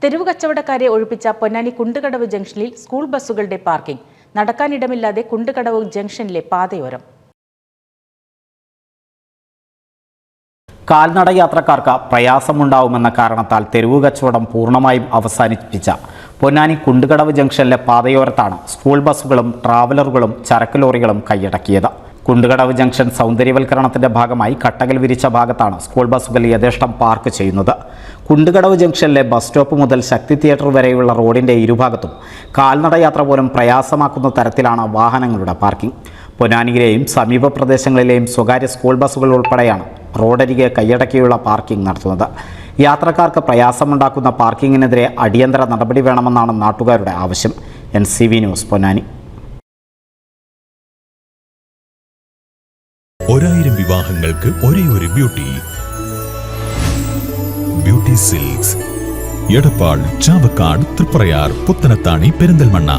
തെരുവ് കച്ചവടക്കാരെ ഒഴിപ്പിച്ച പൊന്നാനി കുണ്ടുകടവ് ജംഗ്ഷനിൽ സ്കൂൾ ബസ്സുകളുടെ പാർക്കിംഗ്. നടക്കാനിടമില്ലാതെ കുണ്ടുകടവ് ജംഗ്ഷനിലെ പാതയോരം. കാൽനട യാത്രക്കാർക്ക് പ്രയാസമുണ്ടാവുമെന്ന കാരണത്താൽ തെരുവ് കച്ചവടം പൂർണ്ണമായും അവസാനിപ്പിച്ച പൊന്നാനി കുണ്ടുകടവ് ജംഗ്ഷനിലെ പാതയോരത്താണ് സ്കൂൾ ബസ്സുകളും ട്രാവലറുകളും ചരക്ക് ലോറികളും കൈയടക്കിയത്. കുണ്ടുകടവ് ജംഗ്ഷൻ സൗന്ദര്യവൽക്കരണത്തിന്റെ ഭാഗമായി കട്ടകൾ വിരിച്ച ഭാഗത്താണ് സ്കൂൾ ബസ്സുകൾ യഥേഷ്ടം പാർക്ക് ചെയ്യുന്നത്. കുണ്ടുകടവ് ജംഗ്ഷനിലെ ബസ് സ്റ്റോപ്പ് മുതൽ ശക്തി തിയേറ്റർ വരെയുള്ള റോഡിന്റെ ഇരുഭാഗത്തും കാൽനട യാത്ര പോലും പ്രയാസമാക്കുന്ന തരത്തിലാണ് വാഹനങ്ങളുടെ പാർക്കിംഗ്. പൊന്നാനിയിലെയും സമീപ പ്രദേശങ്ങളിലെയും സ്വകാര്യ സ്കൂൾ ബസ്സുകൾ ഉൾപ്പെടെയാണ് റോഡരികെ കൈയടക്കിയുള്ള പാർക്കിംഗ് നടത്തുന്നത്. യാത്രക്കാർക്ക് പ്രയാസമുണ്ടാക്കുന്ന പാർക്കിങ്ങിനെതിരെ അടിയന്തര നടപടി വേണമെന്നാണ് നാട്ടുകാരുടെ ആവശ്യം. NCV news Ponnani. 1000 വിവാഹങ്ങൾക്ക് ഒരേയൊരു ബ്യൂട്ടി സിൽക്സ്, എടപ്പാൾ, ചാവക്കാട്, തൃപ്രയാർ, പുത്തനത്താണി, പെരിന്തൽമണ്ണ.